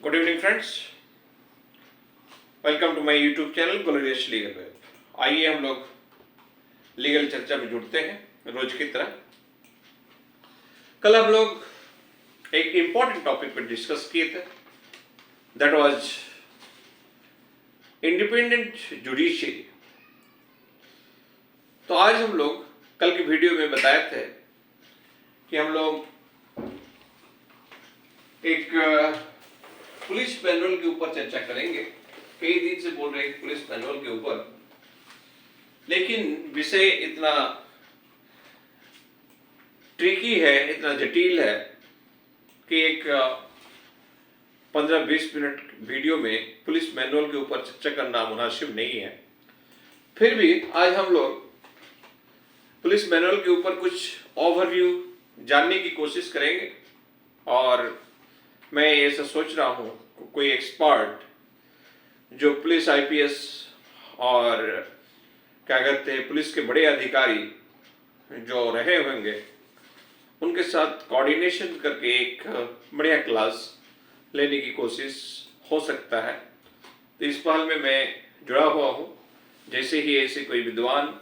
Good evening friends, welcome to my YouTube channel glorious legal web. आइए हम लोग legal चर्चा में जुड़ते हैं रोज की तरह। कल हम लोग एक इम्पॉर्टेंट टॉपिक पर डिस्कस किए थे, दैट वाज इंडिपेंडेंट जुडिशरी। तो आज हम लोग कल की वीडियो में बताए थे कि हम लोग एक पुलिस मैनुअल के ऊपर चर्चा करेंगे। कई दिन से बोल रहे हैं पुलिस मैनुअल के ऊपर, लेकिन विषय इतना ट्रिकी है, इतना जटिल है कि एक 15-20 मिनट वीडियो में पुलिस मैनुअल के ऊपर चर्चा करना मुनासिब नहीं है। फिर भी आज हम लोग पुलिस मैनुअल के ऊपर कुछ ओवरव्यू जानने की कोशिश करेंगे और मैं ऐसा सोच रहा हूँ कोई एक्सपर्ट जो पुलिस आईपीएस और क्या कहते हैं पुलिस के बड़े अधिकारी जो रहे होंगे उनके साथ कोऑर्डिनेशन करके एक बढ़िया क्लास लेने की कोशिश हो सकता है। तो इस पहल में मैं जुड़ा हुआ हूँ। जैसे ही ऐसे कोई विद्वान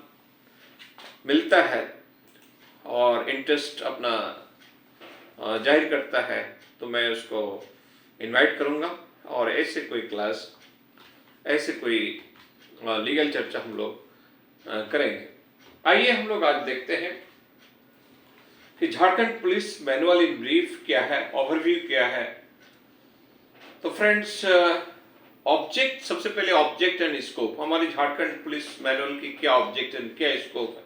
मिलता है और इंटरेस्ट अपना जाहिर करता है तो मैं उसको इनवाइट करूँगा और ऐसे कोई क्लास, ऐसे कोई लीगल चर्चा हम लोग करेंगे। आइए हम लोग आज देखते हैं कि Jharkhand police manual in brief क्या है, ओवरव्यू क्या है। तो फ्रेंड्स, ऑब्जेक्ट, सबसे पहले ऑब्जेक्ट एंड स्कोप। हमारी झारखंड पुलिस मैनुअल की क्या ऑब्जेक्ट एंड क्या स्कोप है।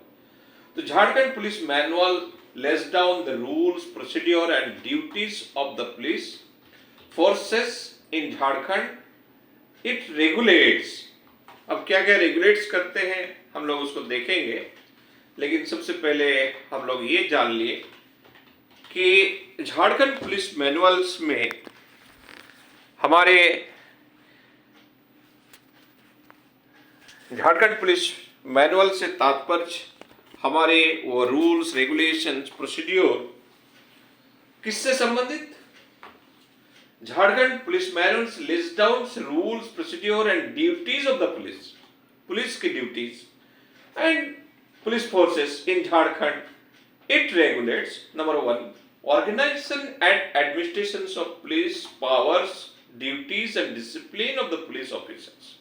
तो Jharkhand police manual lays down the rules, procedure and duties of the police forces in Jharkhand. It regulates. अब क्या क्या रेगुलेट्स करते हैं हम लोग उसको देखेंगे, लेकिन सबसे पहले हम लोग ये जान लिए कि झारखंड पुलिस मैनुअल्स में हमारे झारखंड पुलिस मैनुअल से तात्पर्य हमारे वो रूल्स, रेगुलेशंस, प्रोसीड्योर किससे संबंधित। Jharkhand police manuals list down rules, procedure and duties of the police, police की duties and police forces in Jharkhand. It regulates number 1 organisation and administration of police powers, duties and discipline of the police officers.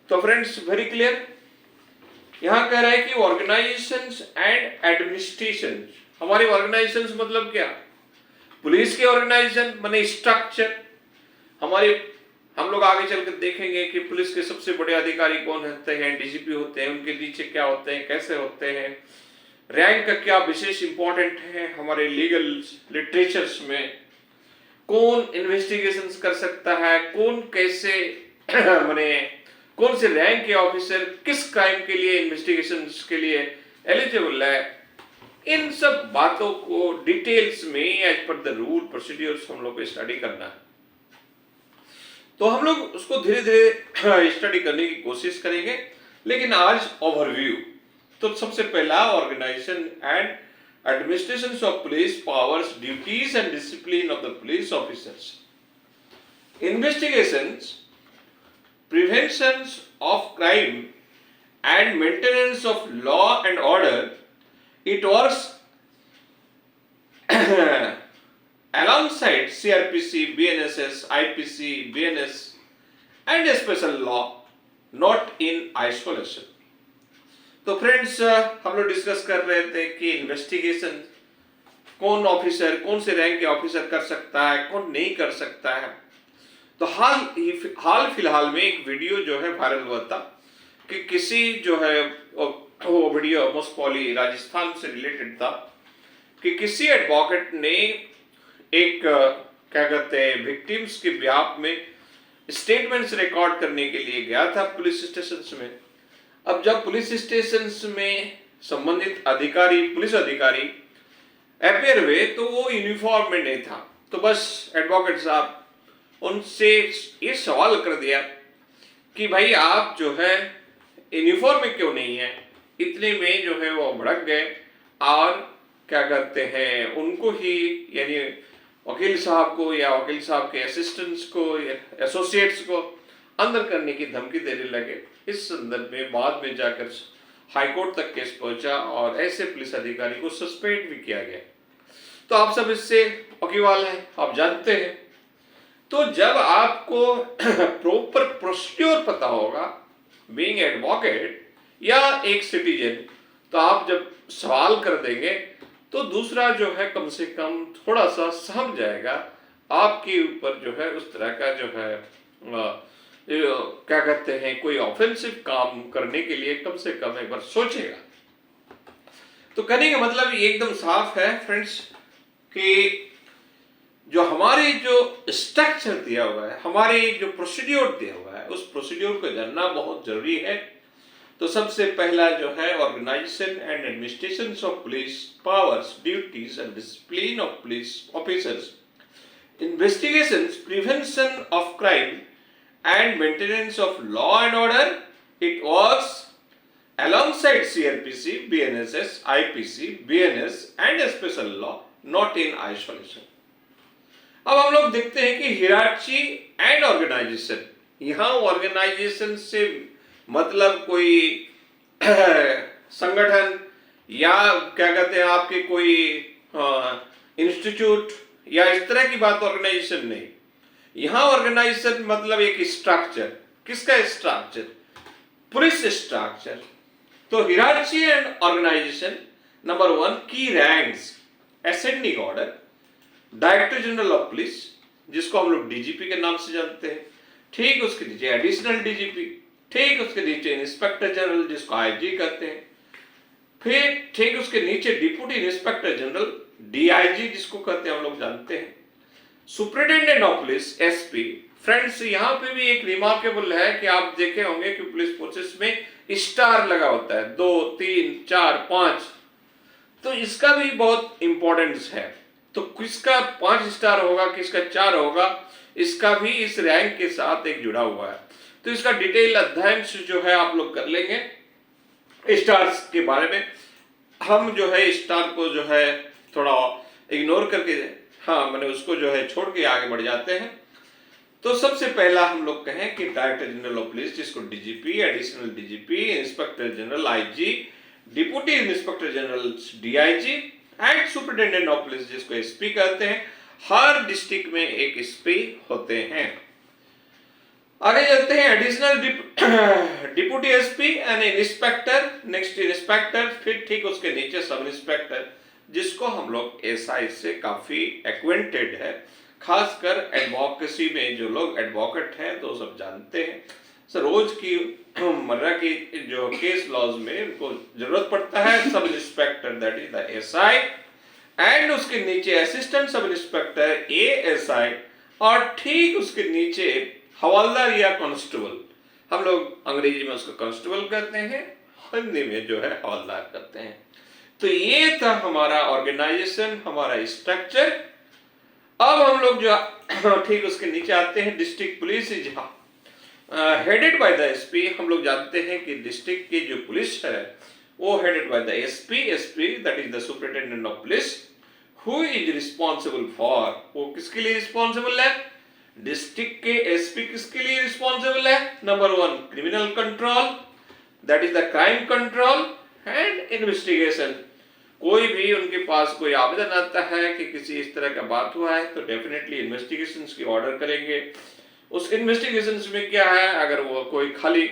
तो friends, very clear. यहां कह रहा है कि organisations and administration. हमारी organisations मतलब क्या? पुलिस के ऑर्गेनाइजेशन माने स्ट्रक्चर। हमारे हम लोग आगे चलकर देखेंगे कि पुलिस के सबसे बड़े अधिकारी कौन होते हैं, डीजीपी होते हैं, उनके नीचे क्या होते हैं, कैसे होते हैं, रैंक का क्या विशेष इंपॉर्टेंट है हमारे लीगल लिटरेचर्स में, कौन इन्वेस्टिगेशंस कर सकता है, कौन कैसे माने कौन से रैंक के ऑफिसर किस क्राइम के लिए इन्वेस्टिगेशंस के लिए एलिजिबल है। इन सब बातों को डिटेल्स में as per the rule procedures हम लोग को स्टडी करना है। तो हम लोग उसको धीरे धीरे स्टडी करने की कोशिश करेंगे, लेकिन आज ओवरव्यू। तो सबसे पहला organisation and administration of police powers, duties and discipline of the police officers, investigations, prevention of crime and maintenance of law and order. It works alongside CRPC, BNSS, IPC, BNS and a special law, not in isolation. तो friends, हम लोग discuss कर रहे थे कि investigation कौन officer, कौन से रैंक के ऑफिसर कर सकता है, कौन नहीं कर सकता है। तो हाल फिलहाल में एक वीडियो जो है वायरल हुआ था कि किसी जो है वो वीडियो मोस्ट पॉली राजस्थान से रिलेटेड था कि किसी एडवोकेट ने एक क्या कहते हैं विक्टिम्स के बिहाफ में स्टेटमेंट्स रिकॉर्ड करने के लिए गया था पुलिस स्टेशन में। अब जब पुलिस स्टेशन में संबंधित अधिकारी, पुलिस अधिकारी अपेयर हुए तो वो यूनिफॉर्म में नहीं था। तो बस एडवोकेट साहब उनसे ये सवाल कर दिया कि भाई आप जो है यूनिफॉर्म में क्यों नहीं है। इतने में जो है वो भड़क गए और क्या कहते हैं उनको ही यानी वकील साहब को या वकील साहब के असिस्टेंट्स को या एसोसिएट्स को अंदर करने की धमकी देने लगे। इस संदर्भ में बाद में जाकर हाईकोर्ट तक केस पहुंचा और ऐसे पुलिस अधिकारी को सस्पेंड भी किया गया। तो आप सब इससे वाकिफाल हैं, आप जानते हैं। तो जब आपको प्रॉपर प्रोसीड्योर पता होगा बीइंग एडवोकेट या एक सिटीजन, तो आप जब सवाल कर देंगे तो दूसरा जो है कम से कम थोड़ा सा समझ जाएगा, आपके ऊपर जो है उस तरह का जो है क्या कहते हैं कोई ऑफेंसिव काम करने के लिए कम से कम एक बार सोचेगा। तो कहने का मतलब एकदम साफ है फ्रेंड्स कि जो हमारे जो स्ट्रक्चर दिया हुआ है, हमारे जो प्रोसीड्योर दिया हुआ है, उस प्रोसीड्योर को जानना बहुत जरूरी है। तो सबसे पहला जो है organisation and administration of police powers, duties and discipline of police officers, investigations, prevention of crime and maintenance of law and order. It works alongside CRPC, BNSS, IPC, BNS and special law, not in isolation. अब हम लोग देखते हैं कि hierarchy and organisation, यहाँ organisation से मतलब कोई संगठन या क्या कहते हैं आपके कोई इंस्टीट्यूट या इस तरह की बात ऑर्गेनाइजेशन नहीं। यहां ऑर्गेनाइजेशन मतलब एक स्ट्रक्चर। किसका स्ट्रक्चर? Police structure. तो हिरार्ची एंड ऑर्गेनाइजेशन, नंबर 1 की ranks, ascending order, director general of police जिसको हम लोग डीजीपी के नाम से जानते हैं, ठीक उसके नीचे एडिशनल डीजीपी, ठीक उसके नीचे इंस्पेक्टर जनरल जिसको आईजी कहते हैं, फिर ठीक उसके नीचे डिप्टी इंस्पेक्टर जनरल डीआईजी जिसको कहते हैं हम लोग जानते हैं, superintendent of police SP. Friends यहाँ पे भी एक रिमार्केबल है कि आप देखे होंगे कि पुलिस फोर्सेस में स्टार लगा होता है 2, 3, 4, 5, तो इसका भी बहुत इंपॉर्टेंस है। तो किसका 5 स्टार होगा, किसका 4 होगा, इसका भी इस रैंक के साथ एक जुड़ा हुआ है। तो इसका डिटेल अध्ययन जो है आप लोग कर लेंगे स्टार्स के बारे में। हम जो है स्टार को जो है थोड़ा इग्नोर करके मैंने उसको जो है छोड़ के आगे बढ़ जाते हैं। तो सबसे पहला हम लोग कहें कि डायरेक्टर जनरल ऑफ पुलिस जिसको DGP, additional DGP, inspector general IG, deputy inspector general DIG and superintendent of police जिसको एसपी कहते हैं। हर डिस्ट्रिक्ट में एक एसपी होते हैं। आगे जाते हैं additional deputy SP and inspector, next inspector, फिर ठीक उसके नीचे सब इंस्पेक्टर जिसको हम लोग एसआई से काफी एक्वेंटेड है, खासकर एडवोकेसी में जो लोग एडवोकेट हैं तो सब जानते हैं। सर रोज की मर्रा की जो केस लॉज में उनको जरूरत पड़ता है sub inspector, that is the SI, and उसके नीचे असिस्टेंट सब इंस्पेक्टर एएसआई, और ठीक उसके नीचे हवलदार या कांस्टेबल। हम लोग अंग्रेजी में उसको कांस्टेबल कहते हैं, हिंदी में जो है हवलदार कहते हैं। तो ये था हमारा ऑर्गेनाइजेशन, हमारा स्ट्रक्चर। अब हम लोग जो ठीक उसके नीचे आते हैं डिस्ट्रिक्ट पुलिस, जहां हेडेड बाय द एसपी। हम लोग जानते हैं कि डिस्ट्रिक्ट की जो पुलिस है वो headed by the SP. SP that is the superintendent of police who is responsible for, वो किसके लिए रिस्पॉन्सिबल है? डिस्ट्रिक्ट के एसपी किसके लिए रिस्पॉन्सिबल है? Number 1 criminal control, that is the crime control and investigation. कोई भी उनके पास कोई आवेदन आता है कि किसी इस तरह का बात हुआ है तो डेफिनेटली इन्वेस्टिगेशंस की ऑर्डर करेंगे। उस इन्वेस्टिगेशंस में क्या है, अगर वो कोई खाली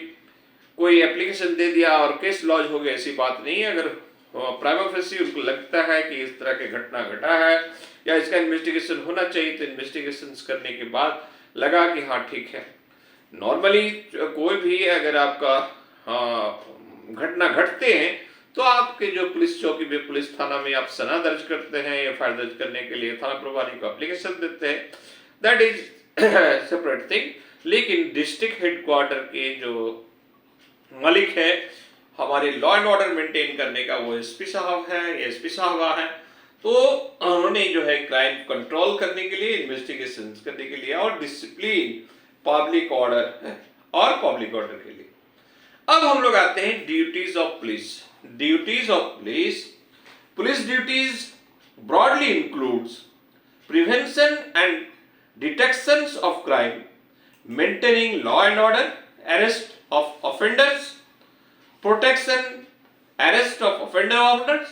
कोई एप्लीकेशन दे दिया और केस लॉन्च हो गया ऐसी बात नहीं है। अगर प्राइमा फेसी उनको लगता है कि इस तरह की घटना घटा है या इसका इन्वेस्टिगेशन होना चाहिए तो इन्वेस्टिगेशंस करने के बाद लगा कि हाँ ठीक है। नॉर्मली कोई भी अगर आपका घटना घटते हैं तो आपके जो पुलिस चौकी में, पुलिस थाना में आप सना दर्ज करते हैं, एफआईआर दर्ज करने के लिए थाना प्रभारी को एप्लीकेशन देते हैं, दैट इज सेपरेट थिंग। लेकिन डिस्ट्रिक्ट हेडक्वार्टर के जो मालिक है हमारे लॉ एंड ऑर्डर मेंटेन करने का वो एसपी साहब है, एसपी साहबा है। तो उन्होंने जो है क्राइम कंट्रोल करने के लिए, इन्वेस्टिगेशन करने के लिए और डिसिप्लिन, पब्लिक ऑर्डर और पब्लिक ऑर्डर के लिए। अब हम लोग आते हैं duties of police. Duties of police, police duties broadly includes prevention and detections of crime, maintaining law and order, arrest of offenders, protection, arrest of offenders,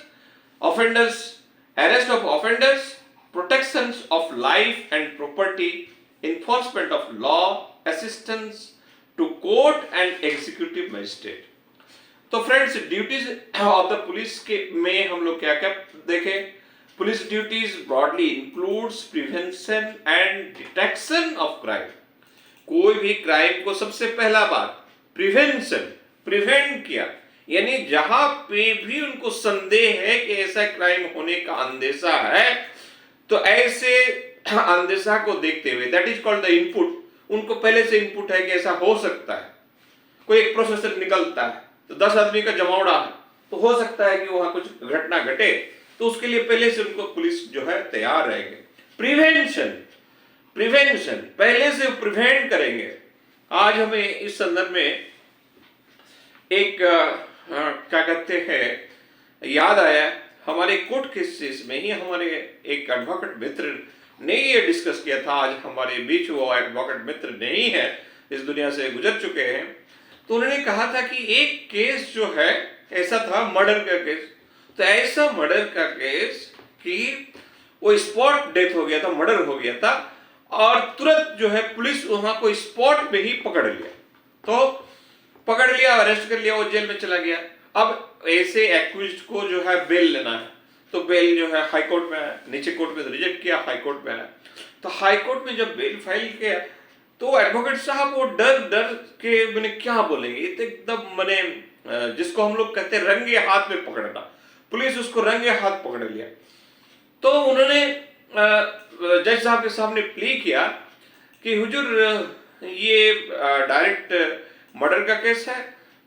arrest of offenders, protections of life and property, enforcement of law, assistance to court and executive magistrate. तो friends duties of the police के में हम लोग क्या क्या देखें? Police duties broadly includes prevention and detection of crime. कोई भी क्राइम को सबसे पहला बात प्रिवेंशन, प्रिवेंट किया, यानी जहां पे भी उनको संदेह है कि ऐसा क्राइम होने का अंदेशा है, तो ऐसे अंदेशा को देखते हुए, that is called the input, उनको पहले से इनपुट है कि ऐसा हो सकता है। कोई एक प्रोसेसर निकलता है तो 10 आदमी का जमावड़ा है, तो हो सकता है कि वहां कुछ घटना घटे, तो उसके लिए पहले से उनको पुलिस जो है तैयार रहेंगे। प्रिवेंशन, प्रिवेंशन पहले से प्रिवेंट करेंगे। आज हमें इस संदर्भ में एक क्या कहते हैं याद आया, हमारे कोर्ट केसेस में ही हमारे एक एडवोकेट मित्र ने ये डिस्कस किया था। आज हमारे बीच वो एडवोकेट मित्र नहीं है, इस दुनिया से गुजर चुके हैं। तो उन्होंने कहा था कि एक केस जो है ऐसा था, मर्डर का केस। तो ऐसा मर्डर का केस कि वो स्पॉट डेथ हो गया था, मर्डर हो गया था, और तुरंत जो है पुलिस वहां को स्पॉट पे ही पकड़ लिया। तो पकड़ लिया, अरेस्ट कर लिया, वो जेल में चला गया। अब ऐसे एक्यूज्ड को जो है बेल लेना है, तो बेल जो है हाई कोर्ट में आया, नीचे कोर्ट में रिजेक्ट किया, हाई कोर्ट में आया। तो हाई कोर्ट में जब बेल फाइल किया तो एडवोकेट साहब वो डर डर के मैंने क्या बोलेंगे, ये तो एकदम मैंने जिसको हम लोग कहते हैं रंगे हाथ में पकड़ना, पुलिस उसको रंगे हाथ पकड़ लिया। तो उन्होंने जज साहब के सामने प्ली किया कि हुजूर ये डायरेक्ट मर्डर का केस है,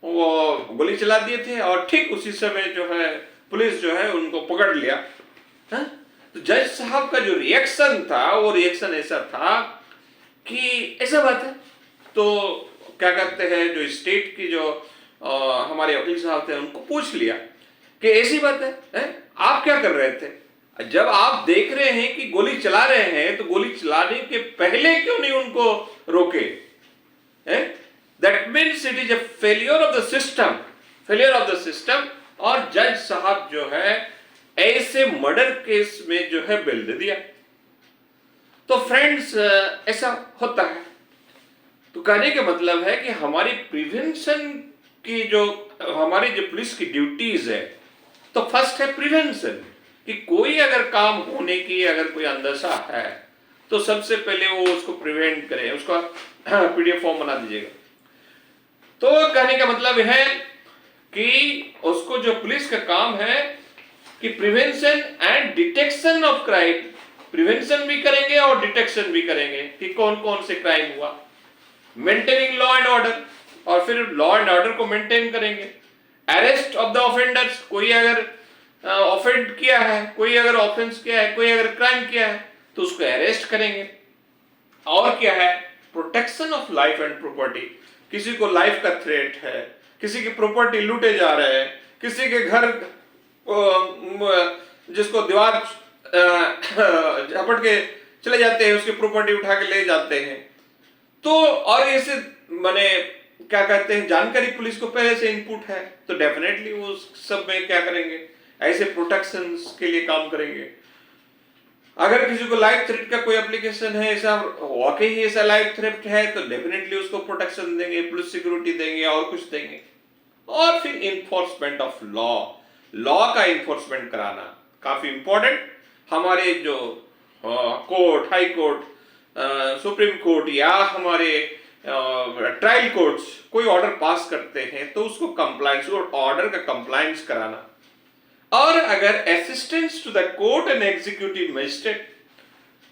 वो गोली चला दिए थे और ठीक उसी समय जो है पुलिस जो है उनको पकड़ लिया। हा? तो जज साहब का जो रिएक्शन था वो रिएक्शन ऐसा था कि ऐसा बात है। तो क्या करते हैं, जो स्टेट की जो हमारे वकील साहब थे उनको पूछ लिया कि ऐसी बात है, आप क्या कर रहे थे? जब आप देख रहे हैं कि गोली चला रहे हैं तो गोली चलाने के पहले क्यों नहीं उनको रोके? That means it is a failure of the system, failure of the system. और जज साहब जो है ऐसे मर्डर केस में जो है बेल दे दिया। तो फ्रेंड्स ऐसा होता है। तो कहने का मतलब है कि हमारी प्रिवेंशन की जो हमारी जो पुलिस की ड्यूटीज है, तो फर्स्ट है प्रिवेंशन, कि कोई अगर काम होने की अगर कोई अंदेशा है तो सबसे पहले वो उसको प्रिवेंट करे, उसका पीडीएफ फॉर्म बना दीजिएगा। तो कहने का मतलब है कि उसको जो पुलिस का काम है कि prevention and detection of crime, prevention भी करेंगे और डिटेक्शन भी करेंगे कि कौन कौन से क्राइम हुआ, मेंटेनिंग लॉ एंड ऑर्डर, और फिर लॉ एंड ऑर्डर को मेंटेन करेंगे, अरेस्ट ऑफ द ऑफेंडर्स, कोई अगर ऑफेंड किया है, कोई अगर ऑफेंस किया है, कोई अगर क्राइम किया है तो उसको अरेस्ट करेंगे। और क्या है, protection of life and property, किसी को लाइफ का थ्रेट है, किसी की प्रॉपर्टी लूटे जा रहे हैं, किसी के घर जिसको दीवार झपट के चले जाते हैं, उसकी प्रॉपर्टी उठा के ले जाते हैं। तो और ऐसे माने क्या कहते हैं, जानकारी पुलिस को पहले से इनपुट है, तो डेफिनेटली वो सब में क्या करेंगे, ऐसे प्रोटेक्शन के लिए काम करेंगे। अगर किसी को लाइफ थ्रेट का कोई एप्लीकेशन है, ऐसा वाकई ही ऐसा लाइफ थ्रेट है, तो डेफिनेटली उसको प्रोटेक्शन देंगे, पुलिस सिक्योरिटी देंगे और कुछ देंगे। और फिर इन्फोर्समेंट ऑफ लॉ, लॉ का इन्फोर्समेंट कराना काफी इंपॉर्टेंट। हमारे जो court, high court, supreme court या हमारे ट्रायल कोर्ट्स कोई ऑर्डर पास करते हैं तो उसको कंप्लायंस, ऑर्डर का कंप्लायंस कराना। और अगर assistance to the court and executive magistrate,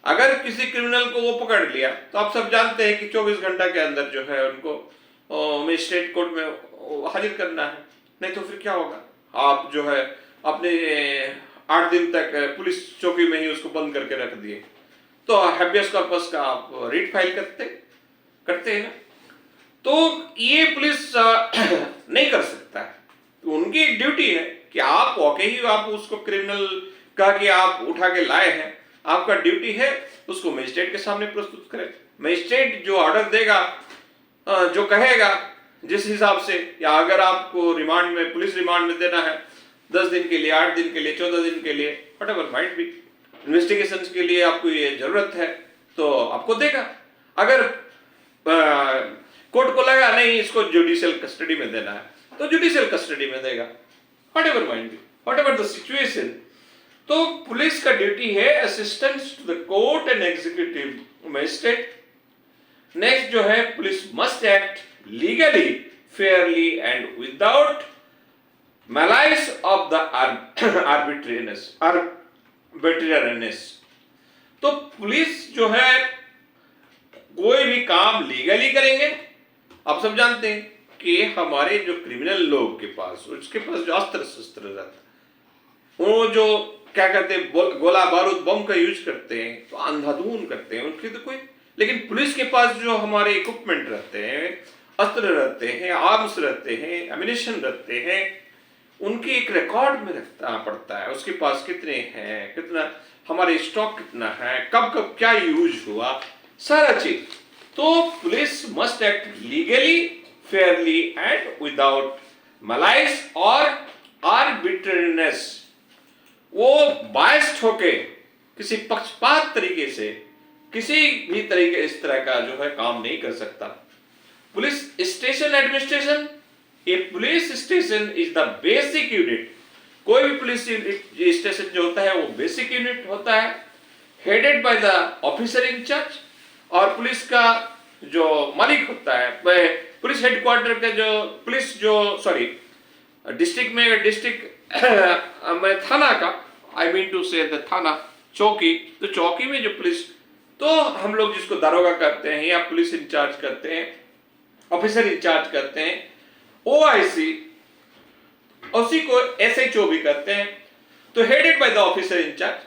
अगर किसी क्रिमिनल को वो पकड़ लिया तो आप सब जानते हैं कि 24 घंटा के अंदर जो है उनको मजिस्ट्रेट कोर्ट में हाजिर करना है, नहीं तो फिर क्या होगा, आप जो है अपने 8 दिन तक पुलिस चौकी में ही उसको बंद करके रख दिए, तो हैबियस कॉर्पस का आप रीट फाइल करते हैं ना। तो ये पुलिस नहीं कर सकता है। तो उनकी ड्यूटी है कि आप वाकई आप उसको क्रिमिनल का कि आप उठा के लाए हैं आपका ड्यूटी है उसको मजिस्ट्रेट के सामने प्रस्तुत करें। मजिस्ट्रेट जो ऑर्डर देगा, जो कहेगा जिस हिसाब से, या अगर आपको रिमांड में, पुलिस रिमांड में देना है 10 दिन के लिए, 8 दिन के लिए, 14 दिन के लिए, व्हाटएवर माइट बी, इन्वेस्टिगेशन के लिए आपको ये जरूरत है तो आपको देगा। अगर कोर्ट को लगा नहीं इसको जुडिशियल कस्टडी में देना है तो जुडिशियल कस्टडी में देगा, whatever might be, whatever the situation. तो पुलिस का ड्यूटी है assistance to the court and executive magistrate. Next जो है, police must act legally, fairly and without malice of the arbitrariness. तो पुलिस जो है कोई भी काम लीगली करेंगे। आप सब जानते हैं कि हमारे जो क्रिमिनल लोग के पास, उसके पास जो अस्त्र शस्त्र रहता है, वो जो क्या कहते हैं, गोला बारूद बम का यूज करते हैं तो अंधाधुन करते हैं उनकी तो कोई, लेकिन पुलिस के पास जो हमारे इक्विपमेंट रहते हैं, अस्त्र रहते हैं, आर्म्स रहते हैं, एमिनेशन रहते हैं, उनकी एक रिकॉर्ड में रखना पड़ता है, उसके पास कितने हैं, कितना हमारे स्टॉक कितना है, कब कब क्या यूज हुआ, सारा चीज। तो police must act legally, fairly and without malice और आर्बिट्रेरीनेस। वो बायस्ड होके, किसी पक्षपात तरीके से, किसी भी तरीके इस तरह का जो है काम नहीं कर सकता। Police station administration, A police station is the basic unit. कोई भी पुलिस स्टेशन जो होता है वो बेसिक यूनिट होता है, headed by the officer in charge. और पुलिस का जो मालिक होता है, पुलिस हेडक्वार्टर का जो पुलिस जो डिस्ट्रिक्ट में, डिस्ट्रिक्ट में थाना का, आई मीन टू से द थाना, चौकी, तो चौकी में जो पुलिस, तो हम लोग जिसको दारोगा करते हैं या पुलिस इंचार्ज करते हैं, ऑफिसर इंचार्ज करते हैं, ओआईसी, उसी को एसएचओ भी करते हैं। तो headed by the officer in charge,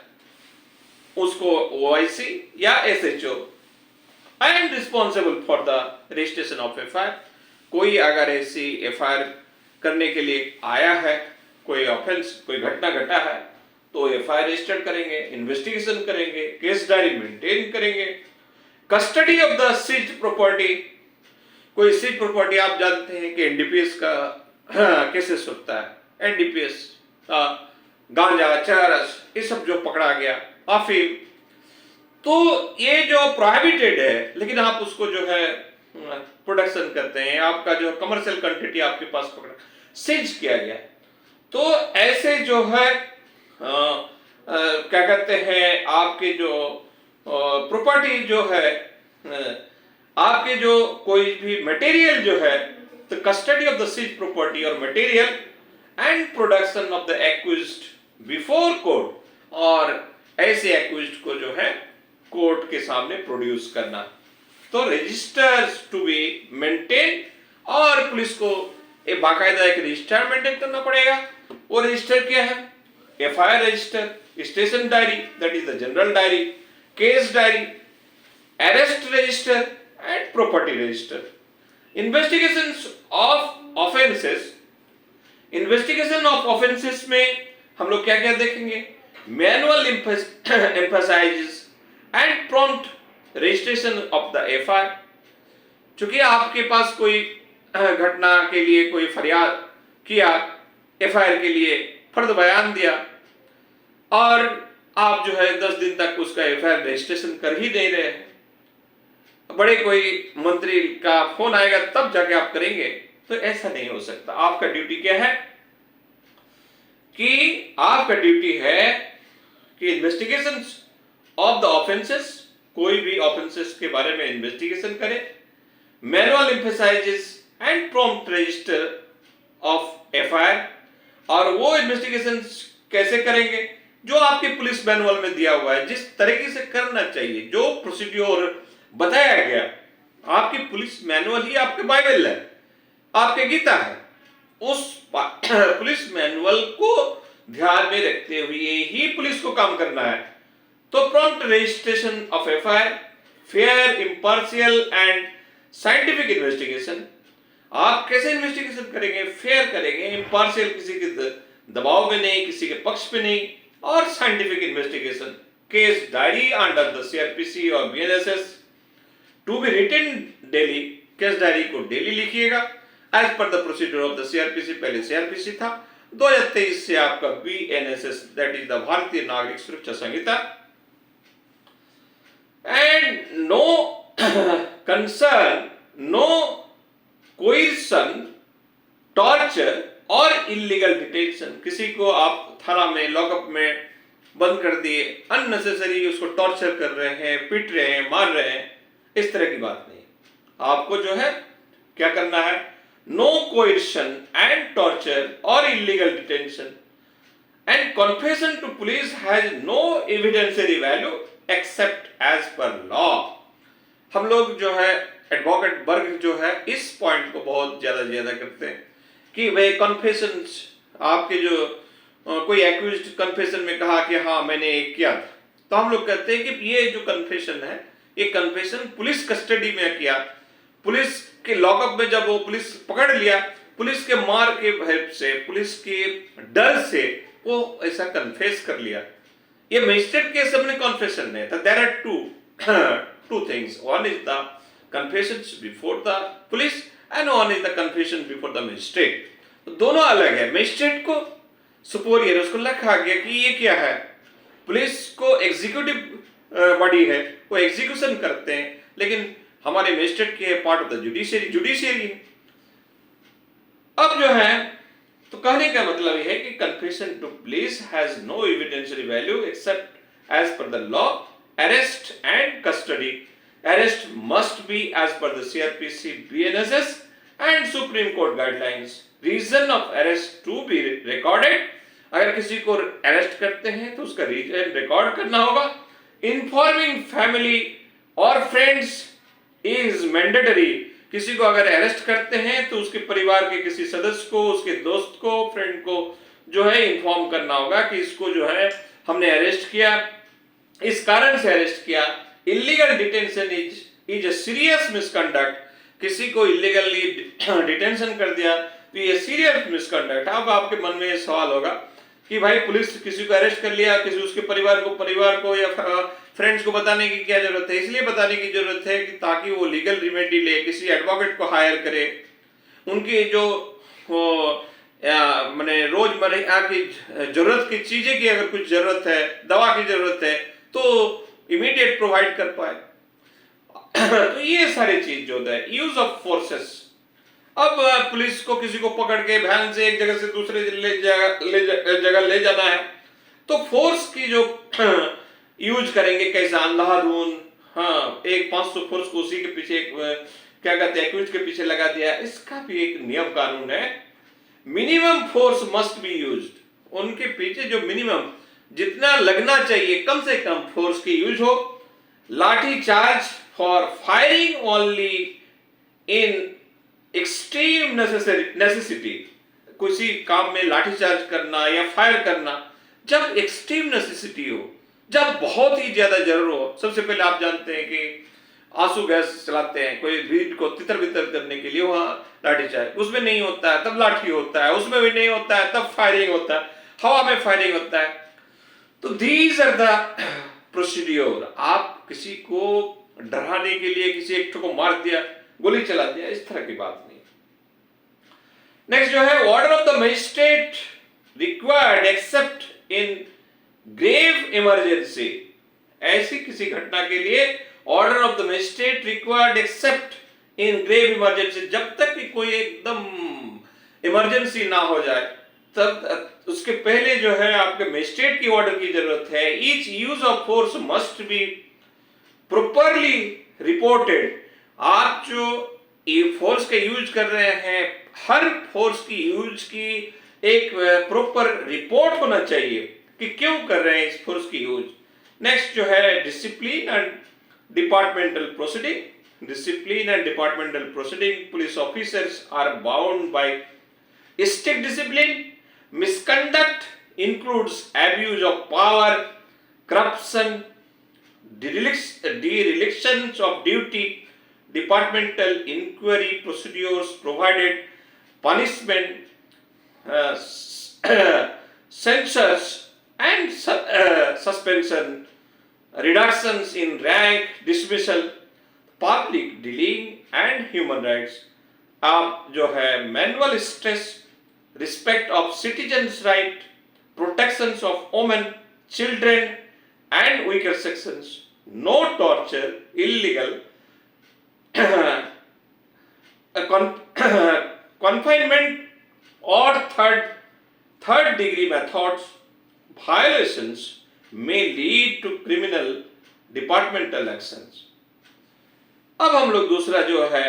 उसको ओआईसी या SHO, and responsible for the registration of FIR. कोई अगर ऐसी एफआईआर करने के लिए आया है, कोई ऑफेंस, कोई घटना घटा है, तो एफआईआर रजिस्टर करेंगे, इन्वेस्टिगेशन करेंगे, केस डायरी मेंटेन करेंगे, custody of the seized property. कोई सीज प्रॉपर्टी, आप जानते हैं कि एनडीपीएस का केसेस होता है, एनडीपीएस, गांजा, चरस, ये सब जो पकड़ा गया, अफीम, तो ये जो प्रोहिबिटेड है, लेकिन आप उसको जो है प्रोडक्शन करते हैं, आपका जो कमर्शियल क्वांटिटी आपके पास पकड़ा, सीज किया गया, तो ऐसे जो है क्या कहते हैं, आपके जो प्रॉपर्टी जो है, आपके जो कोई भी मटेरियल जो है, the custody of the seize property और material and production of the accused before court, और ऐसे एक्यूज्ड को जो है कोर्ट के सामने प्रोड्यूस करना। तो रजिस्टर्स टू बी मेंटेन, और पुलिस को एक बाकायदा एक रजिस्टर मेंटेन करना पड़ेगा। वो रजिस्टर क्या है? FIR register, station diary, that is the general diary, case diary, arrest register and property register. Investigations of offences, investigation of offences में हम लोग क्या क्या देखेंगे? Manual emphasises and prompt registration of the FIR. चूंकि आपके पास कोई घटना के लिए कोई फरियाद किया, एफआईआर के लिए फर्द बयान दिया, और आप जो है 10 दिन तक उसका एफआईआर रजिस्ट्रेशन कर ही नहीं रहे, बड़े कोई मंत्री का फोन आएगा तब जाके आप करेंगे, तो ऐसा नहीं हो सकता। आपका ड्यूटी क्या है कि आपका ड्यूटी है कि इन्वेस्टिगेशन ऑफ द ऑफेंसेस, कोई भी ऑफेंसेस के बारे में इन्वेस्टिगेशन करें, manual emphasises and prompt register of FIR. और वो इन्वेस्टिगेशन कैसे करेंगे? जो आपके पुलिस मैनुअल में दिया हुआ है, जिस तरीके से करना चाहिए, जो प्रोसीड्योर बताया गया। आपकी पुलिस मैनुअल ही आपके बाइबल है, आपके गीता है। उस पुलिस मैनुअल को ध्यान में रखते हुए ही पुलिस को काम करना है। तो prompt registration of FIR, fair, impartial and scientific investigation. आप कैसे इन्वेस्टिगेशन करेंगे? फेयर करेंगे, इम्पार्शियल, किसी के दबाव में नहीं, किसी के पक्ष पे नहीं, और scientific investigation case diary under the CRPC और BNSS to be written daily, case diary को डेली लिखिएगा as per the procedure of the CRPC। पहले CRPC था, 2023 से आपका BNSS, that is the Bharatiya Nagarik Suraksha Sanhita. And no concern, no coercion, torture और illegal detention. किसी को आप थाना में, लॉकअप में बंद कर दिए, अननेसेसरी उसको टॉर्चर कर रहे हैं, पीट रहे हैं, मार रहे हैं, इस तरह की बात नहीं। आपको जो है क्या करना है, नो कोइर्शन एंड टॉर्चर और illegal detention and confession to police has no evidentiary value except as per law. हम लोग जो है एडवोकेट वर्ग जो है इस पॉइंट को बहुत ज्यादा करते हैं कि भाई कन्फेशन, आपके जो कोई एक्यूज्ड कन्फेशन में कहा कि हाँ मैंने एक किया था, तो हम लोग कहते हैं कि ये जो कन्फेशन है, ये कन्फेशन पुलिस कस्टडी में किया, पुलिस के लॉकअप में जब वो पुलिस पकड़ लिया, पुलिस के मार के भय से, पुलिस के डर से वो ऐसा कन्फेस कर लिया। ये मजिस्ट्रेट केस अपने कन्फेशन नहीं था। There are two things, one is the confession before the police and one is the confession before the magistrate. तो दोनों अलग है। मजिस्ट्रेट को सुपोरियर, उसको लिखा गया कि ये क्या है, पुलिस को एग्जीक्यूटिव बॉडी है, वो एग्जीक्यूशन करते हैं, लेकिन हमारे मजिस्ट्रेट के पार्ट ऑफ द जुडिशियरी है। अब जो है तो कहने का मतलब यह है कि confession to police has no evidentiary value except as per the law, arrest and custody. Arrest must be as per the CRPC, BNSS and supreme court guidelines. Reason of arrest to be recorded. अगर किसी को arrest करते हैं तो उसका reason record करना होगा। Informing family और फ्रेंड्स इज मैंडेटरी। किसी को अगर अरेस्ट करते हैं तो उसके परिवार के किसी सदस्य को, उसके दोस्त को, फ्रेंड को जो है इन्फॉर्म करना होगा कि इसको जो है हमने अरेस्ट किया, इस कारण से अरेस्ट किया। Illegal detention is a serious misconduct. किसी को इलीगली डिटेंशन कर दिया तो ये सीरियस मिसकंडक्ट। अब आपके मन में ये सवाल होगा कि भाई पुलिस किसी को अरेस्ट कर लिया, किसी उसके परिवार को या फ्रेंड्स को बताने की क्या जरूरत है? इसलिए बताने की जरूरत है कि ताकि वो लीगल रिमेडी ले, किसी एडवोकेट को हायर करे, उनकी जो मैंने रोजमर्रा की जरूरत की चीजें की अगर कुछ जरूरत है, दवा की जरूरत है तो इमीडिएट प्रोवाइड कर पाए। तो ये सारी चीज जो है यूज ऑफ फोर्सेस। अब पुलिस को किसी को पकड़ के वैन से एक जगह से दूसरे जगह ले जाना है तो फोर्स की जो यूज करेंगे, कैसा अंधाधुन, हाँ एक 500 फोर्स को उसी के पीछे क्या कहते हैं एक्यूज के पीछे लगा दिया, इसका भी एक नियम कानून है। Minimum force must be used. उनके पीछे जो मिनिमम जितना लगना चाहिए कम से कम फोर्स की यूज हो। लाठी charge for firing only in extreme necessity. किसी काम में लाठीचार्ज करना या फायर करना जब एक्सट्रीम नेसेसिटी हो, जब बहुत ही ज्यादा जरूर हो। सबसे पहले आप जानते हैं कि आंसू गैस चलाते हैं कोई भीड़ को तितर बितर करने के लिए, वहां लाठीचार्ज, उसमें नहीं होता है तब लाठी होता है, उसमें भी नहीं होता है तब फायरिंग होता है, हवा में फायरिंग होता है। तो दीज आर द प्रोसीड्योर। आप किसी को डराने के लिए किसी एक को मार दिया, गोली चला दिया, इस तरह की बात नहीं। नेक्स्ट जो है order of the magistrate required except in grave emergency. ऐसी किसी घटना के लिए order of the magistrate required except in grave emergency. जब तक कि कोई एकदम इमरजेंसी ना हो जाए तब उसके पहले जो है आपके मजिस्ट्रेट की ऑर्डर की जरूरत है। Each use of force must be properly reported. आप जो ये फोर्स का यूज कर रहे हैं, हर फोर्स की यूज की एक प्रॉपर रिपोर्ट होना चाहिए कि क्यों कर रहे हैं इस फोर्स की यूज। नेक्स्ट जो है discipline and departmental proceeding. Discipline and departmental proceeding, police officers are bound by strict discipline. Misconduct includes abuse of power, corruption, derelictions of duty, departmental inquiry procedures provided, punishment, censures and suspension reductions in rank, dismissal, public dealing and human rights. आप जो है manual stress, respect of citizens right, protections of women, children and weaker sections, no torture, illegal confinement or third degree methods, violations may lead to criminal departmental actions. अब हम लोग दूसरा जो है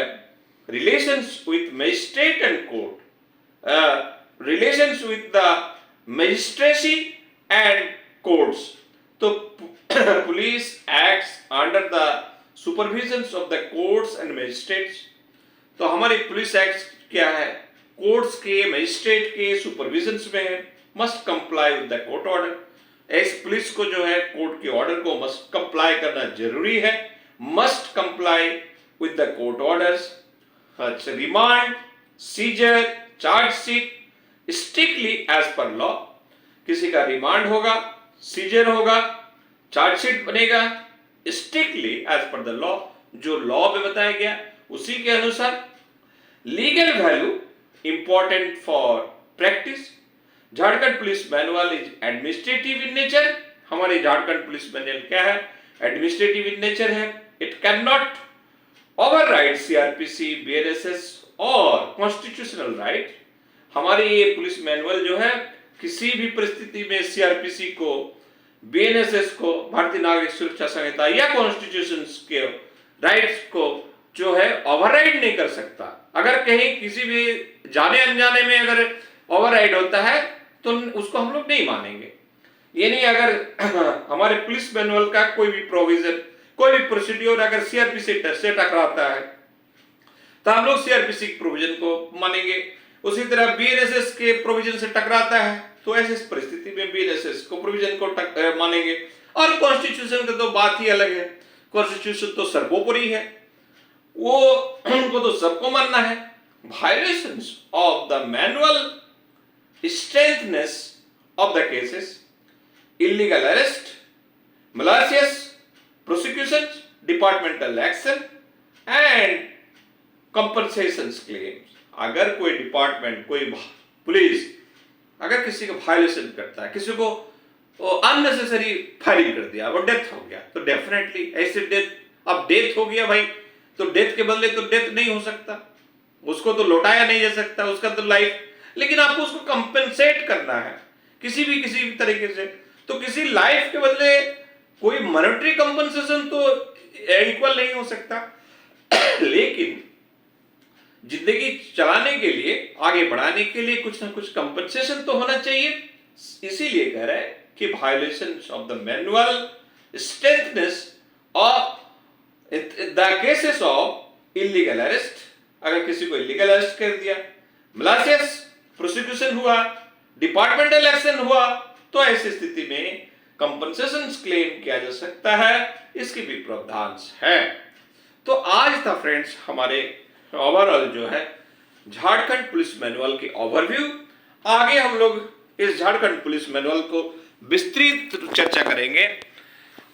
relations with magistrate and court, relations with the magistracy and courts. तो police acts under the supervisions of the courts and magistrates. तो हमारे police act क्या है? कोर्ट्स के, मजिस्ट्रेट के सुपरविजन में है, must comply with the court order. ऐसे पुलिस को जो है कोर्ट के ऑर्डर को मस्ट कंप्लाई करना जरूरी है, must comply with the court orders. Remand, seizure, chargesheet strictly as per law. किसी का रिमांड होगा, सीजर होगा, चार्जशीट बनेगा strictly as per the law, जो लॉ में बताया गया उसी के अनुसार। Legal value important for practice. Jharkhand police manual is administrative in nature. हमारे झारखंड पुलिस मैनुअल क्या है? एडमिनिस्ट्रेटिव इन नेचर है। It can not override CRPC, BNSS और कॉन्स्टिट्यूशनल राइट। हमारे ये पुलिस मैनुअल जो है किसी भी परिस्थिति में सीआरपीसी को, बीएनएसएस को, भारतीय नागरिक सुरक्षा संहिता या कॉन्स्टिट्यूशन के राइट्स को जो है ओवरराइड नहीं कर सकता। अगर कहीं किसी भी जाने अनजाने में अगर ओवरराइड होता है तो उसको हम लोग नहीं मानेंगे। ये नहीं, अगर हमारे पुलिस मैनुअल का कोई भी प्रोविजन, कोई भी प्रोसीड्योर अगर सीआरपीसी से टकराता है तो हम लोग सीआरपीसी के प्रोविजन को मानेंगे। उसी तरह बीएनएसएस के प्रोविजन से टकराता है तो ऐसी परिस्थिति में बीएनएसएस को प्रोविजन को मानेंगे। और कॉन्स्टिट्यूशन की तो बात ही अलग है। कॉन्स्टिट्यूशन तो सर्वोपरि है, वो उनको तो सबको मानना है। Violations of the manual strengthness of the cases, illegal arrest, malicious prosecutions, departmental action and compensations claims. अगर कोई डिपार्टमेंट, कोई पुलिस अगर किसी का वायलेशन करता है, किसी को अननेसेसरी फायरिंग कर दिया, वो डेथ हो गया, तो डेफिनेटली ऐसे डेथ, अब डेथ हो गया भाई, तो डेथ के बदले तो डेथ नहीं हो सकता, उसको तो लौटाया नहीं जा सकता, उसका तो लाइफ, लेकिन आपको उसको कंपेंसेट करना है किसी भी तरीके से। तो किसी लाइफ के बदले कोई मॉनेटरी कंपनसेशन तो इक्वल नहीं हो सकता, लेकिन जिंदगी चलाने के लिए, आगे बढ़ाने के लिए कुछ ना कुछ कंपनसेशन तो होना चाहिए। इसीलिए कह रहा है कि violation of the manual strengthness of the cases of illegal arrest, अगर किसी को इलीगल अरेस्ट कर दिया, मलासियस प्रोसिक्यूशन हुआ, डिपार्टमेंटल एक्शन हुआ, तो ऐसी स्थिति में कंपनसेशन क्लेम किया जा सकता है। इसकी भी प्रावधान है। तो आज था फ्रेंड्स हमारे ओवरऑल जो है झारखंड पुलिस मैनुअल की ओवरव्यू। आगे हम लोग इस झारखंड पुलिस मैनुअल को विस्तृत चर्चा करेंगे,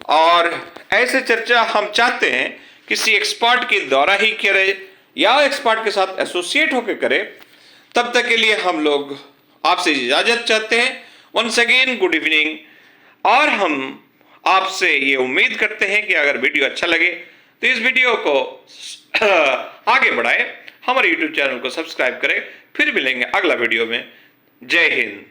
और ऐसे चर्चा हम चाहते हैं किसी एक्सपर्ट के द्वारा ही करें या एक्सपर्ट के साथ एसोसिएट होकर करें। तब तक के लिए हम लोग आपसे इजाजत चाहते हैं। वंस अगेन गुड इवनिंग, और हम आपसे ये उम्मीद करते हैं कि अगर वीडियो अच्छा लगे तो इस वीडियो को आगे बढ़ाएं, हमारे YouTube चैनल को सब्सक्राइब करें। फिर मिलेंगे अगला वीडियो में। जय हिंद।